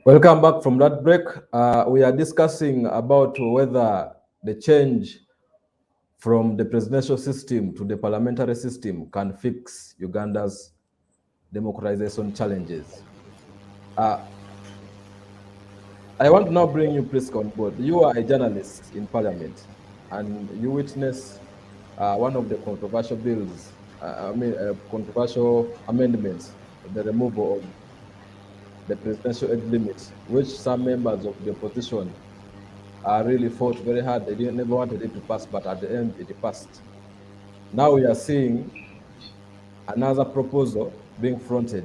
Welcome back from that break. We are discussing about whether the change from the presidential system to the parliamentary system can fix Uganda's democratization challenges. I want to now bring you, Priska, on board. You are a journalist in parliament, and you witness one of the controversial bills, controversial amendments, the removal of the presidential age limit, which some members of the opposition really fought very hard. They never wanted it to pass, but at the end it passed. Now we are seeing another proposal being fronted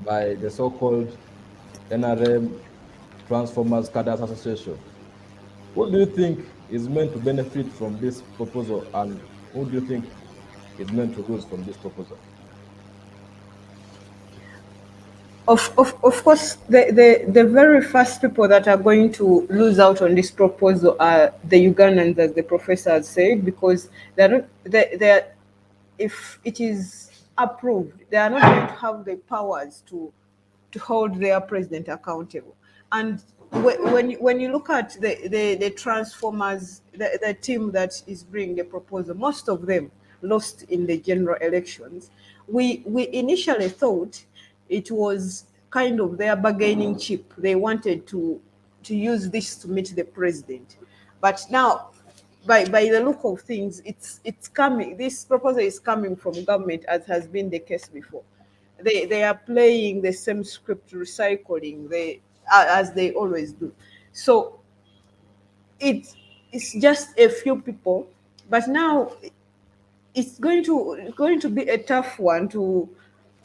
by the so-called NRM Transformers Cadres Association. Who do you think is meant to benefit from this proposal, and who do you think is meant to lose from this proposal? Of course, the very first people that are going to lose out on this proposal are the Ugandans, as the professor has said, because they're not, they're, if it is approved, they are not going to have the powers to hold their president accountable. And when you look at the Transformers, the team that is bringing the proposal, most of them lost in the general elections. We initially thought it was kind of their bargaining chip. They wanted to use this to meet the president, but now, by the look of things, it's coming. This proposal is coming from government, as has been the case before. They are playing the same script, recycling as they always do. So it's just a few people, but now it's going to be a tough one to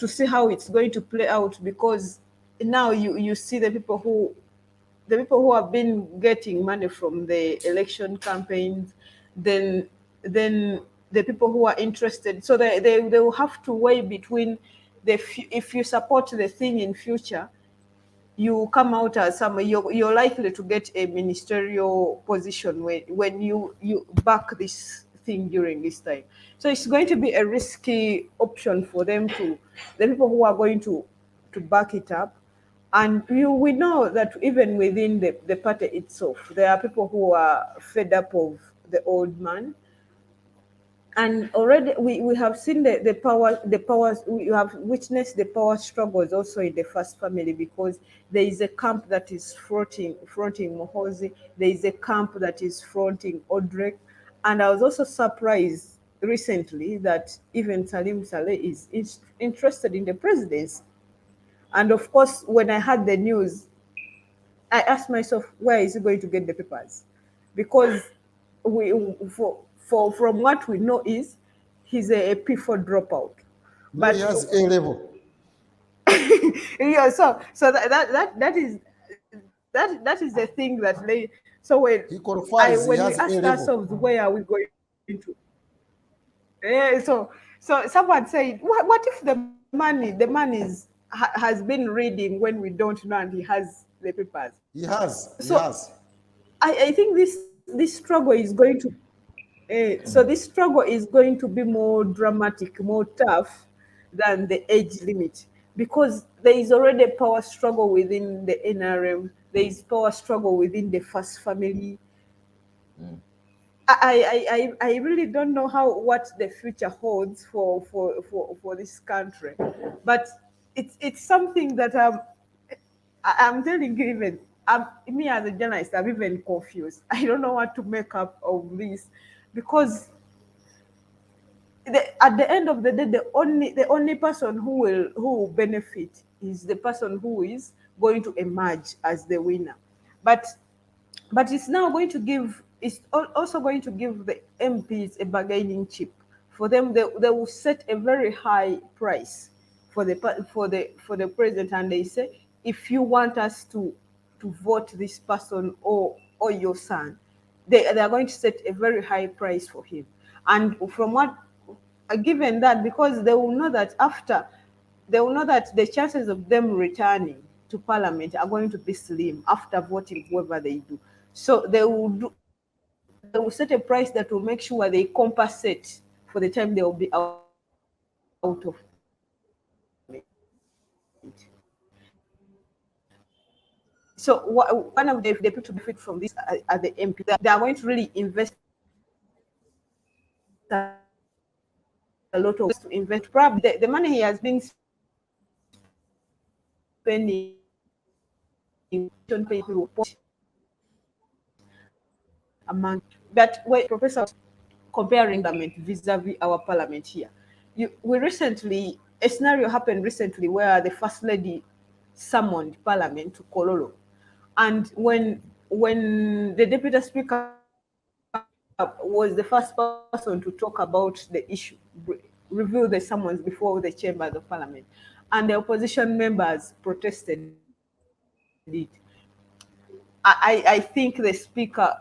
see how it's going to play out, because now you see the people who have been getting money from the election campaigns, then the people who are interested, so they will have to weigh between if you support the thing in future, you come out as you're likely to get a ministerial position when you back this thing during this time. So it's going to be a risky option for them, to the people who are going to back it up. And we know that even within the party itself, there are people who are fed up of the old man. And already we have seen the powers. We have witnessed the power struggles also in the first family, because there is a camp that is fronting Mohozi, there is a camp that is fronting Odrek. And I was also surprised recently that even Salim Saleh is interested in the presidency. And of course, when I heard the news, I asked myself, where is he going to get the papers? Because we, from what we know, is he's a P4 dropout. But he has A level. Yeah, so that is the thing that they. So when he qualifies, when he we has ask A level. ourselves, where are we going to? Yeah, so someone said, what if the money has been reading when we don't know, and he has the papers? He has. I think this struggle is going to this struggle is going to be more dramatic, more tough than the age limit, because there is already a power struggle within the NRM. There is power struggle within the first family. I really don't know what the future holds for this country, but it's something that I'm telling you, even me as a journalist, I'm even confused. I don't know what to make up of this, because at the end of the day, the only person who will benefit is the person who is going to emerge as the winner. But it's now going to give. It's also going to give the MPs a bargaining chip. For them, they will set a very high price for the president, and they say, if you want us to vote this person or your son, they are going to set a very high price for him. And from what, given that, because they will know that the chances of them returning to parliament are going to be slim after voting whoever they do. So they will set a price that will make sure they compensate for the time they will be out of parliament. So one of the people to benefit from this are the MP. They are going to really invest a lot of to invest. Probably the money he has been spending on people among. But when Professor was comparing parliament vis-a-vis our parliament here, a scenario happened recently where the First Lady summoned Parliament to Kololo, and when the Deputy Speaker was the first person to talk about the issue, reveal the summons before the chambers of Parliament, and the opposition members protested it. I think the speaker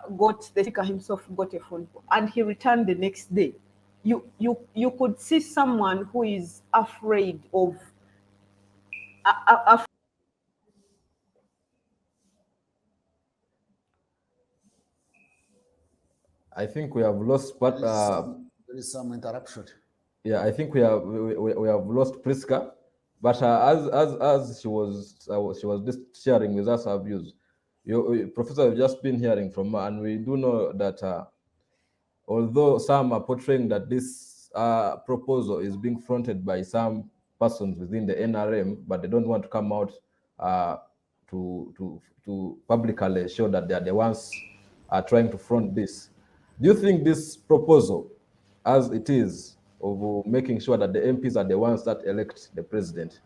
himself got a phone call, and he returned the next day. You could see someone who is afraid of. I think we have lost, but there is some interruption. Yeah, I think we have lost Priska, but as she was just sharing with us her views. Professor, have just been hearing from her, and we do know that although some are portraying that this proposal is being fronted by some persons within the NRM, but they don't want to come out to publicly show that they are the ones trying to front this. Do you think this proposal, as it is, of making sure that the MPs are the ones that elect the president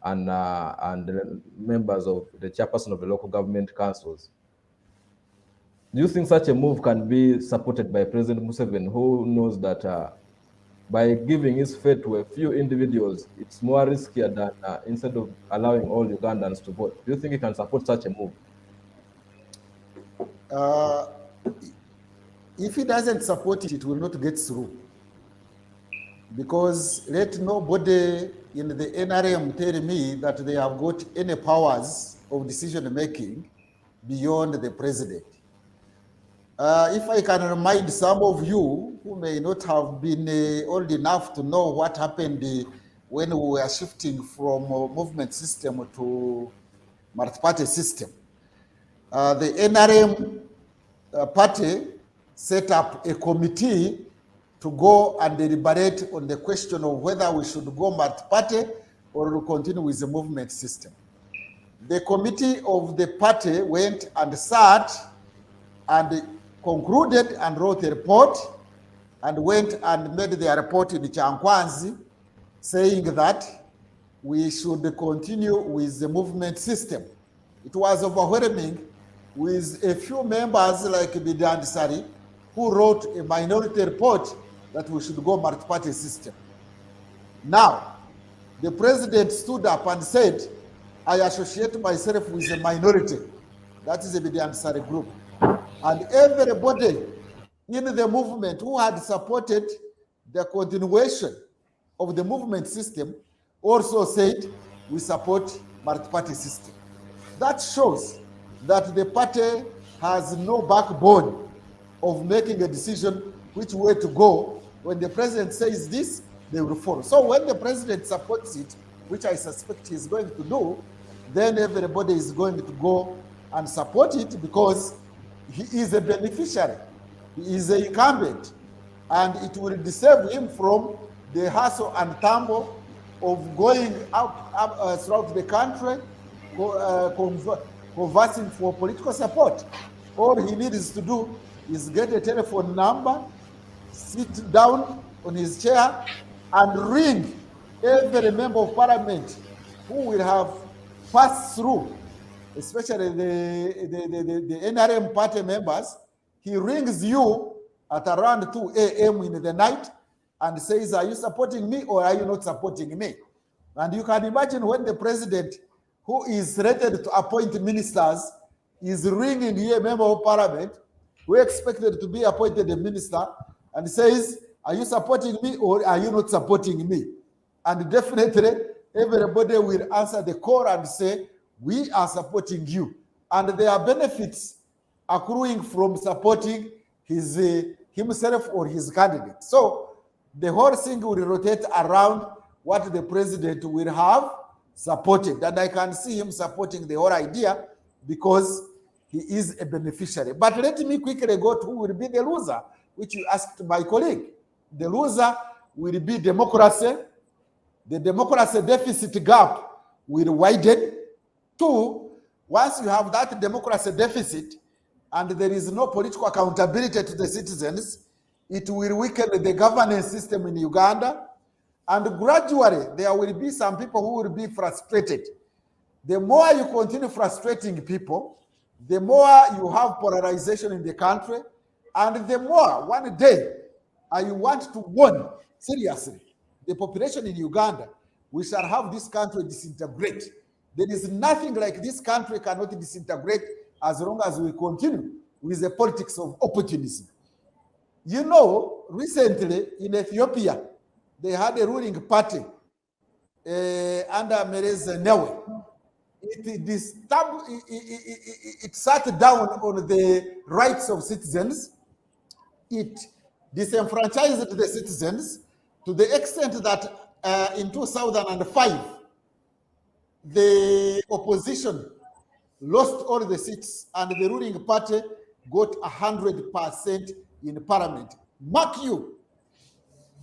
and the members of the chairperson of the local government councils, do you think such a move can be supported by President Museveni, who knows that by giving his fate to a few individuals, it's more riskier than instead of allowing all Ugandans to vote? Do you think he can support such a move? If he doesn't support it, it will not get through. Because let nobody in the NRM tell me that they have got any powers of decision making beyond the president. If I can remind some of you who may not have been old enough to know what happened when we were shifting from movement system to multi-party system, the NRM party set up a committee to go and deliberate on the question of whether we should go multi-party or continue with the movement system. The committee of the party went and sat and concluded and wrote a report and went and made their report in Chankwanzi saying that we should continue with the movement system. It was overwhelming, with a few members like Bidandisari who wrote a minority report that we should go multi-party system. Now, the president stood up and said, I associate myself with a minority. That is a Bidandisari group. And everybody in the movement who had supported the continuation of the movement system also said, we support multi-party system. That shows that the party has no backbone of making a decision which way to go. When the president says this, they will follow. So when the president supports it, which I suspect he's going to do, then everybody is going to go and support it because he is a beneficiary, he is an incumbent, and it will disable him from the hustle and tumble of going up throughout the country, conversing for political support. All he needs to do is get a telephone number, sit down on his chair, and ring every member of parliament who will have passed through, especially the NRM party members. He rings you at around 2 a.m. in the night and says, are you supporting me or are you not supporting me? And you can imagine when the president, who is rated to appoint ministers, is ringing here a member of parliament who expected to be appointed a minister and says, are you supporting me or are you not supporting me? And definitely everybody will answer the call and say, we are supporting you. And there are benefits accruing from supporting himself or his candidate. So the whole thing will rotate around what the president will have supported. And I can see him supporting the whole idea because he is a beneficiary. But let me quickly go to who will be the loser, which you asked my colleague. The loser will be democracy. The democracy deficit gap will widen. Two, once you have that democracy deficit and there is no political accountability to the citizens, it will weaken the governance system in Uganda. And gradually, there will be some people who will be frustrated. The more you continue frustrating people, the more you have polarization in the country, and the more one day I want to warn seriously the population in Uganda, we shall have this country disintegrate. There is nothing like this country cannot disintegrate as long as we continue with the politics of opportunism. You know, recently in Ethiopia, they had a ruling party under Meles Zenawi. It sat down on the rights of citizens. It disenfranchised the citizens to the extent that in 2005, the opposition lost all the seats and the ruling party got 100% in parliament. Mark you,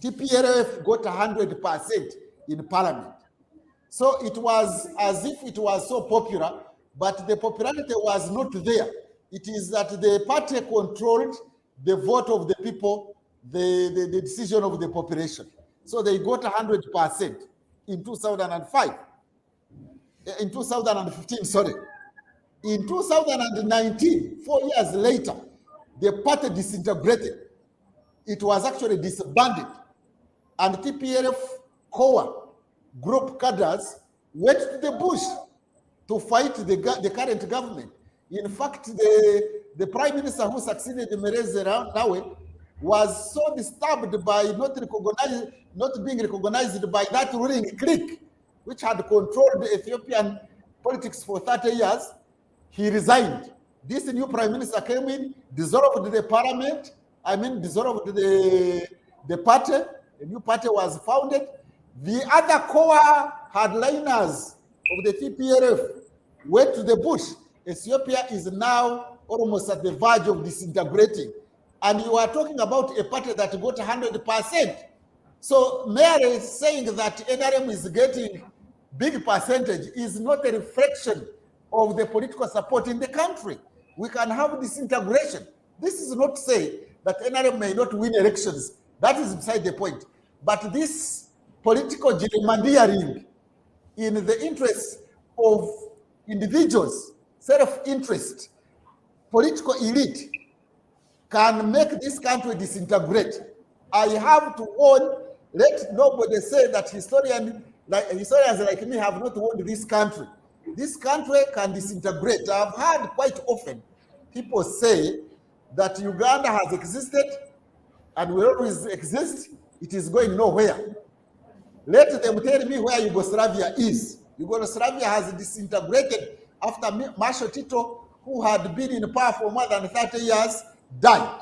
TPLF got 100% in parliament. So it was as if it was so popular, but the popularity was not there. It is that the party controlled the vote of the people, the decision of the population. So they got 100% in 2005. In 2015, sorry. In 2019, 4 years later, the party disintegrated. It was actually disbanded. And TPLF core group cadres went to the bush to fight the current government. In fact, the prime minister who succeeded Meles Zenawi was so disturbed by not being recognized by that ruling clique, which had controlled the Ethiopian politics for 30 years. He resigned. This new prime minister came in, dissolved the parliament, dissolved the party. A new party was founded. The other core hardliners of the TPLF went to the bush. Ethiopia is now almost at the verge of disintegrating. And you are talking about a party that got 100%. So Mary saying that NRM is getting big percentage is not a reflection of the political support in the country. We can have disintegration. This is not to say that NRM may not win elections. That is beside the point. But this political gerrymandering in the interests of individuals, self-interest, political elite, can make this country disintegrate. I have to warn, let nobody say that historians like me have not warned this country. This country can disintegrate. I've heard quite often people say that Uganda has existed and will always exist. It is going nowhere. Let them tell me where Yugoslavia is. Yugoslavia has disintegrated after Marshal Tito, who had been in power for more than 30 years, died.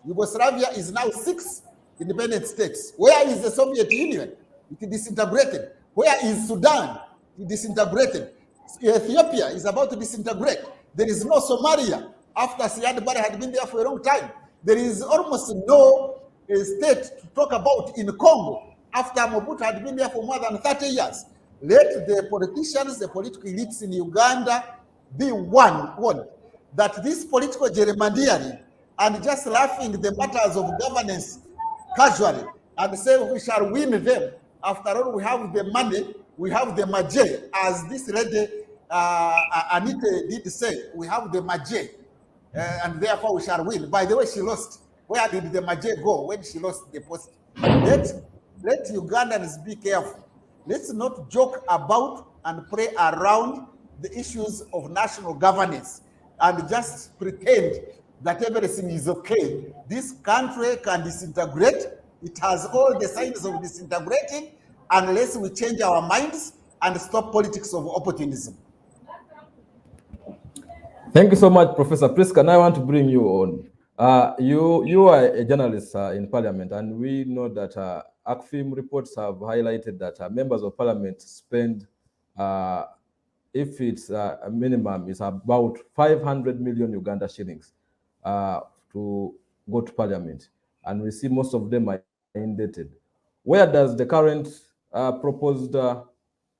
Yugoslavia is now 6 independent states. Where is the Soviet Union? It disintegrated. Where is Sudan? It disintegrated. Ethiopia is about to disintegrate. There is no Somalia after Siad Barre had been there for a long time. There is almost no state to talk about in Congo after Mobutu had been there for more than 30 years. Let the politicians, the political elites in Uganda be one that this political gerrymandering and just laughing the matters of governance casually and say we shall win them. After all, we have the money, we have the maje, as this lady Anita did say, we have the maje, and therefore we shall win. By the way, she lost. Where did the maje go when she lost the post? Let Ugandans be careful. Let's not joke about and play around the issues of national governance and just pretend that everything is okay. This country can disintegrate. It has all the signs of disintegrating unless we change our minds and stop politics of opportunism. Thank you so much, Professor Priska. Now I want to bring you on. You are a journalist in Parliament, and we know that ACFIM reports have highlighted that members of Parliament spend if it's a minimum, is about 500 million Uganda shillings to go to parliament. And we see most of them are indebted. Where does the current proposed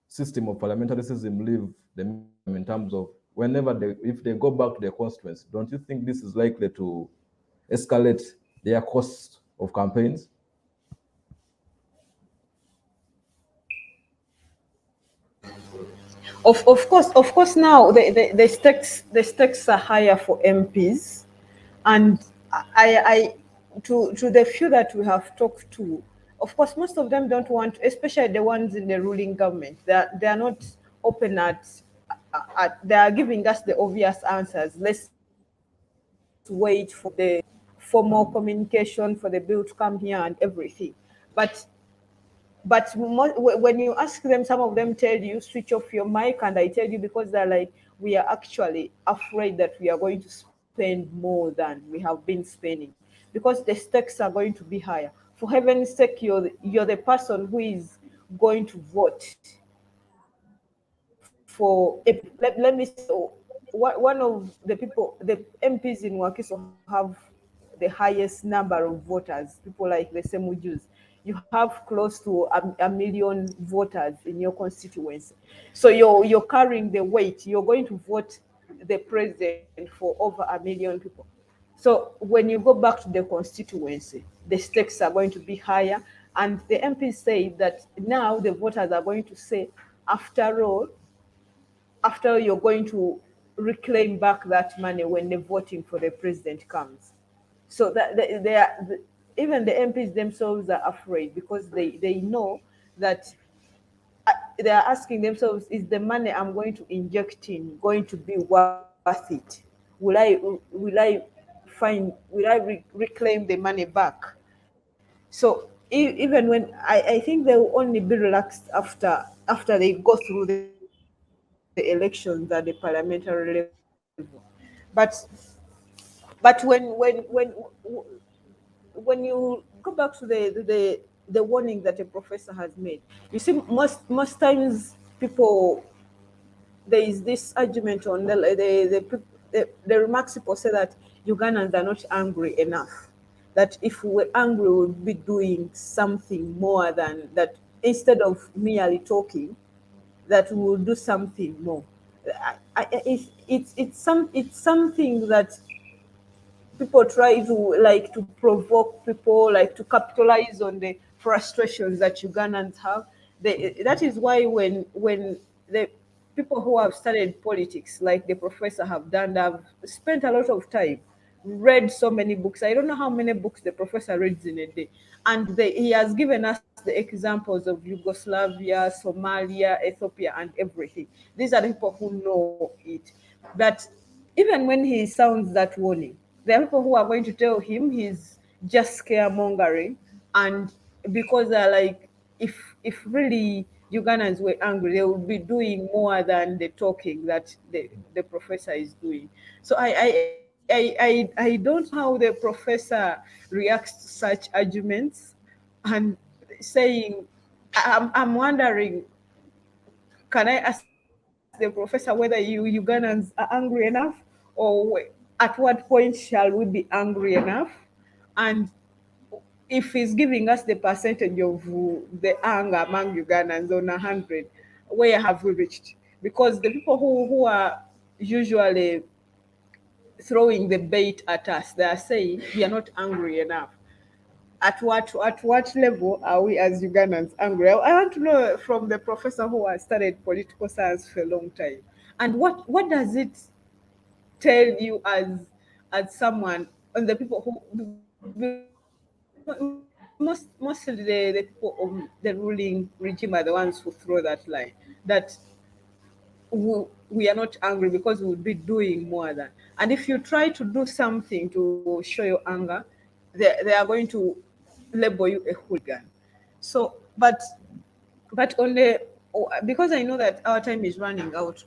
system of parliamentarism leave the minimum in terms of whenever if they go back to their constituents? Don't you think this is likely to escalate their cost of campaigns? Of course, now the stakes are higher for MPs, and I to the few that we have talked to, of course, most of them don't want, especially the ones in the ruling government. They are not open they are giving us the obvious answers. Let's wait for the formal communication for the bill to come here and everything. But when you ask them, some of them tell you switch off your mic, and I tell you because they're like, we are actually afraid that we are going to spend more than we have been spending because the stakes are going to be higher. For heaven's sake, you're the person who is going to vote for let me say, one of the people, the MPs in Wakiso have the highest number of voters, people like the Semujus. You have close to a million voters in your constituency. So you're carrying the weight. You're going to vote the president for over a million people. So when you go back to the constituency, the stakes are going to be higher. And the MPs say that now the voters are going to say, after all, after you're going to reclaim back that money when the voting for the president comes. So that even the MPs themselves are afraid because they know that they are asking themselves, is the money I'm going to inject in going to be worth it? Will I reclaim the money back? So even when I think they will only be relaxed after they go through the elections at the parliamentary level. But when you go back to the warning that a professor has made, you see most times people, there is this argument on the remarks people say that Ugandans are not angry enough. That if we were angry, we would be doing something more than that. Instead of merely talking, that we will do something more. It's something that people try to like to provoke people, like to capitalize on the frustrations that Ugandans have. That is why when the people who have studied politics, like the professor have done, have spent a lot of time, read so many books. I don't know how many books the professor reads in a day, and he has given us the examples of Yugoslavia, Somalia, Ethiopia, and everything. These are the people who know it. But even when he sounds that warning, there are people who are going to tell him he's just scaremongering, and because they're like, if really Ugandans were angry, they would be doing more than the talking that the professor is doing. So I don't know how the professor reacts to such arguments, and saying, I'm wondering, can I ask the professor whether you Ugandans are angry enough, or at what point shall we be angry enough? And if he's giving us the percentage of the anger among Ugandans on 100, where have we reached? Because the people who are usually throwing the bait at us, they are saying we are not angry enough. At what level are we as Ugandans angry? I want to know from the professor who has studied political science for a long time. And what does it tell you as someone, and the people mostly the people of the ruling regime are the ones who throw that line, that we are not angry because we would be doing more than. And if you try to do something to show your anger, they are going to label you a hooligan. So, but on the because I know that our time is running out.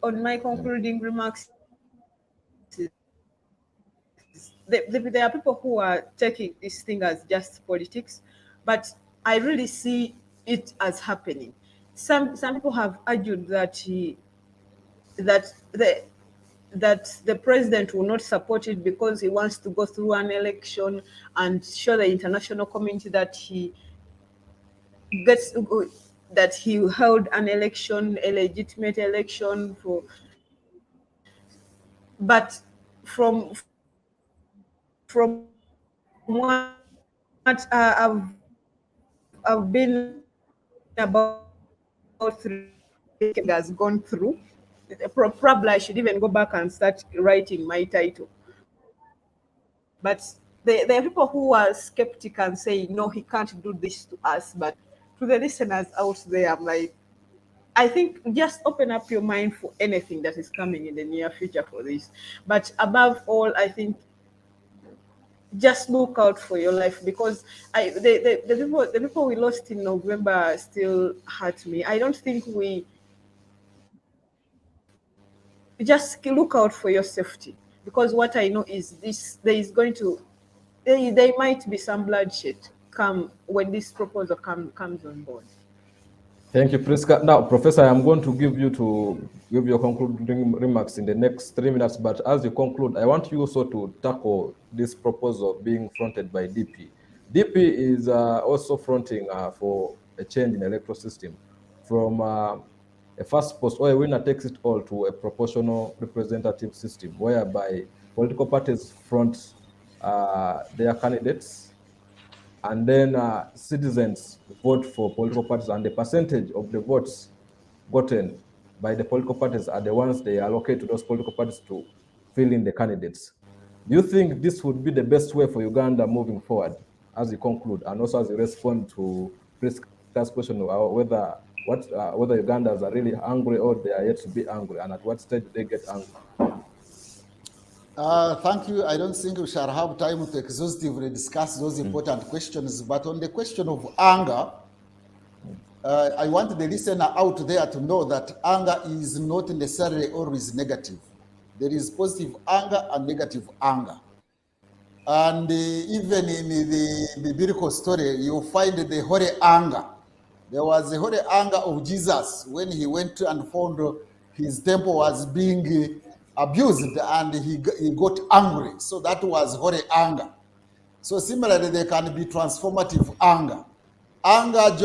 On my concluding remarks there are people who are taking this thing as just politics, but I really see it as happening. Some people have argued that that the president will not support it because he wants to go through an election and show the international community that he gets that he held an election, a legitimate election for. But from what I've been about 3 has gone through. Probably I should even go back and start writing my title. But there are people who are skeptic and say, no, he can't do this to us. But to the listeners out there, I'm like, I think just open up your mind for anything that is coming in the near future for this. But above all, I think just look out for your life, because the people we lost in November still hurt me. I don't think we just look out for your safety, because what I know is this: there might be some bloodshed come when this proposal comes on board. Thank you, Priska. Now, Professor, I'm going to give your concluding remarks in the next 3 minutes. But as you conclude, I want you also to tackle this proposal being fronted by DP. DP is also fronting for a change in the electoral system from a first post or a winner takes it all to a proportional representative system, whereby political parties front their candidates, and then citizens vote for political parties, and the percentage of the votes gotten by the political parties are the ones they allocate to those political parties to fill in the candidates. Do you think this would be the best way for Uganda moving forward, as you conclude, and also as you respond to Priska's question whether Ugandans are really angry or they are yet to be angry, and at what stage do they get angry? Thank you. I don't think we shall have time to exhaustively discuss those important questions. But on the question of anger, I want the listener out there to know that anger is not necessarily always negative. There is positive anger and negative anger. And even in the biblical story, you find the holy anger. There was the holy anger of Jesus when he went and found his temple was being abused, and he got angry. So that was holy anger. So similarly, there can be transformative anger. Anger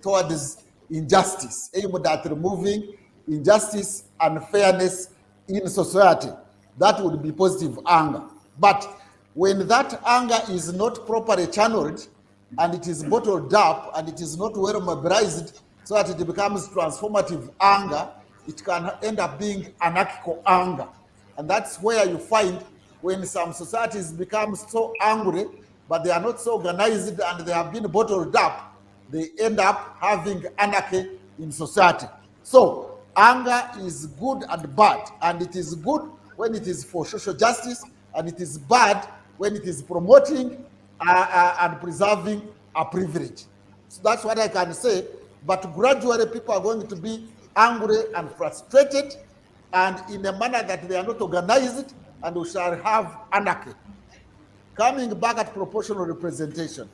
towards injustice, aimed at removing injustice and fairness in society. That would be positive anger. But when that anger is not properly channeled, and it is bottled up, and it is not well mobilized so that it becomes transformative anger, it can end up being anarchical anger. And that's where you find when some societies become so angry, but they are not so organized and they have been bottled up, they end up having anarchy in society. So anger is good and bad, and it is good when it is for social justice, and it is bad when it is promoting and preserving a privilege. So that's what I can say. But gradually people are going to be angry and frustrated, and in a manner that they are not organized, and we shall have anarchy. Coming back at proportional representation.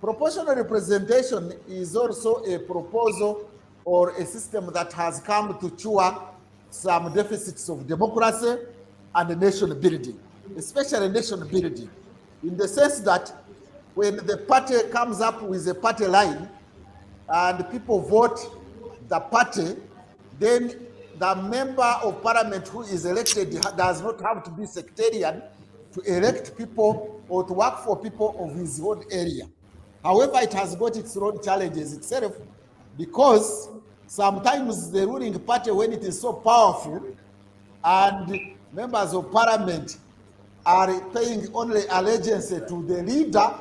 Proportional representation is also a proposal or a system that has come to cure some deficits of democracy and nation building, especially nation building, in the sense that when the party comes up with a party line and people vote the party, then the member of parliament who is elected does not have to be sectarian to elect people or to work for people of his own area. However, it has got its own challenges itself, because sometimes the ruling party, when it is so powerful and members of parliament are paying only allegiance to the leader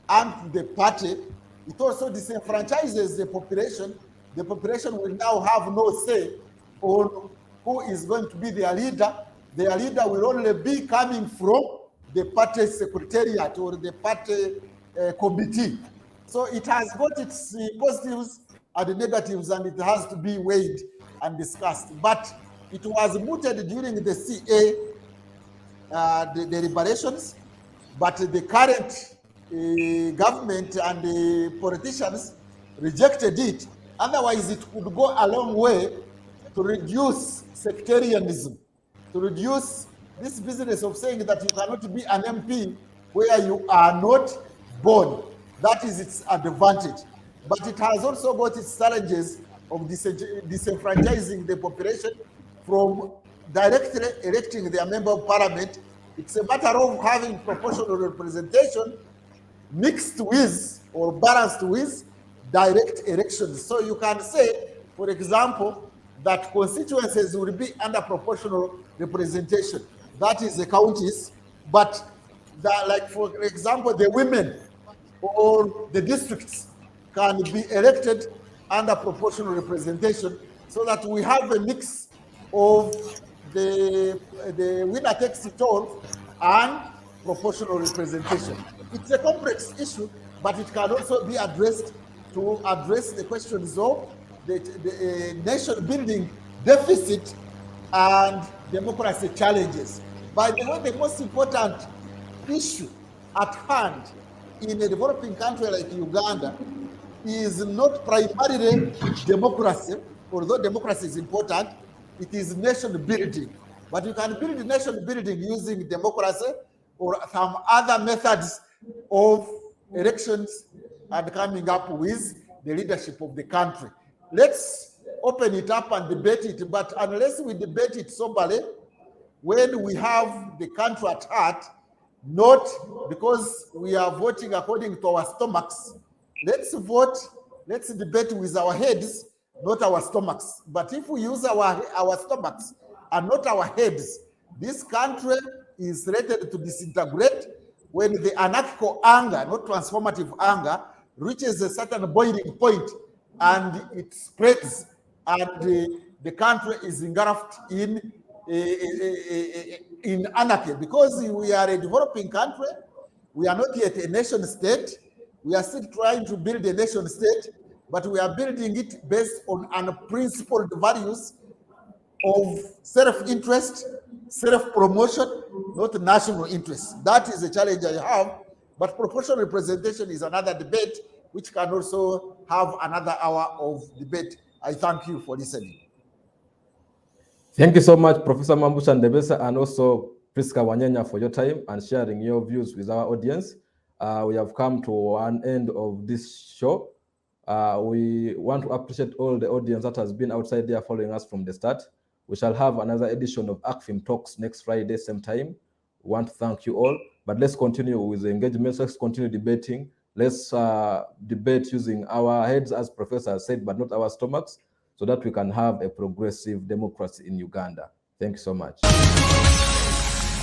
and to the party, it also disenfranchises the population. The population will now have no say on who is going to be their leader. Their leader will only be coming from the party secretariat or the party committee. So it has got its positives and negatives, and it has to be weighed and discussed. But it was mooted during the CA the deliberations, but the current government and the politicians rejected it. Otherwise, it could go a long way to reduce sectarianism, to reduce this business of saying that you cannot be an MP where you are not born. That is its advantage. But it has also got its challenges of disenfranchising the population from directly electing their member of parliament. It's a matter of having proportional representation mixed with or balanced with direct elections. So you can say, for example, that constituencies will be under proportional representation. That is the counties, but like for example, the women or the districts can be elected under proportional representation, so that we have a mix of the winner takes it all and proportional representation. It's a complex issue, but it can also be addressed to address the questions of the nation building deficit and democracy challenges. By the way, the most important issue at hand in a developing country like Uganda is not primarily democracy, although democracy is important, it is nation building. But you can build nation building using democracy or some other methods of elections and coming up with the leadership of the country. Let's open it up and debate it, but unless we debate it soberly, when we have the country at heart, not because we are voting according to our stomachs. Let's vote, let's debate with our heads, not our stomachs. But if we use our stomachs and not our heads, this country is rated to disintegrate when the anarchical anger, not transformative anger, reaches a certain boiling point and it spreads, and the country is engulfed in anarchy. Because we are a developing country, we are not yet a nation state. We are still trying to build a nation state, but we are building it based on unprincipled values of self-interest, self-promotion, not national interest. That is the challenge I have, but proportional representation is another debate which can also have another hour of debate. I thank you for listening. Thank you so much, Professor Mambusha Ndebesa, and also Priska Wanyenya, for your time and sharing your views with our audience. We have come to one end of this show. We want to appreciate all the audience that has been outside there following us from the start. We shall have another edition of ACFIM Talks next Friday, same time. We want to thank you all, but let's continue with the engagement. Let's continue debating. Let's debate using our heads, as Professor said, but not our stomachs, so that we can have a progressive democracy in Uganda. Thank you so much.